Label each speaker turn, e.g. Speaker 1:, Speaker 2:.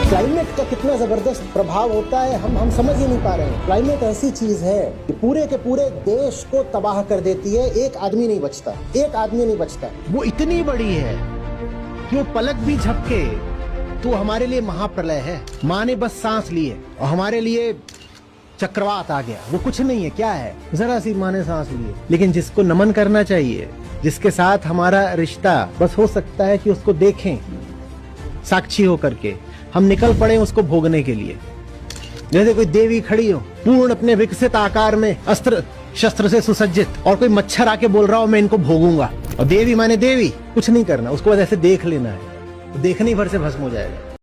Speaker 1: Climate का कितना जबरदस्त प्रभाव होता है हम समझ ही नहीं पा रहे हैं। क्लाइमेट ऐसी चीज है कि पूरे के पूरे देश को तबाह कर देती है। एक आदमी नहीं बचता, एक आदमी नहीं बचता।
Speaker 2: वो इतनी बड़ी है कि वो पलक भी झपके तो हमारे लिए महाप्रलय है। माँ ने बस सांस ली है और हमारे लिए चक्रवात आ गया। वो कुछ नहीं है, क्या है, जरा सी माँ ने सांस ली है। लेकिन जिसको नमन करना चाहिए, जिसके साथ हमारा रिश्ता बस हो सकता है कि उसको देखें साक्षी हो करके, हम निकल पड़े उसको भोगने के लिए। जैसे कोई देवी खड़ी हो पूर्ण अपने विकसित आकार में, अस्त्र शस्त्र से सुसज्जित, और कोई मच्छर आके बोल रहा हो मैं इनको भोगूंगा। और देवी माने देवी, कुछ नहीं करना, उसको बस ऐसे देख लेना है, तो देखने भर से भस्म हो जाएगा।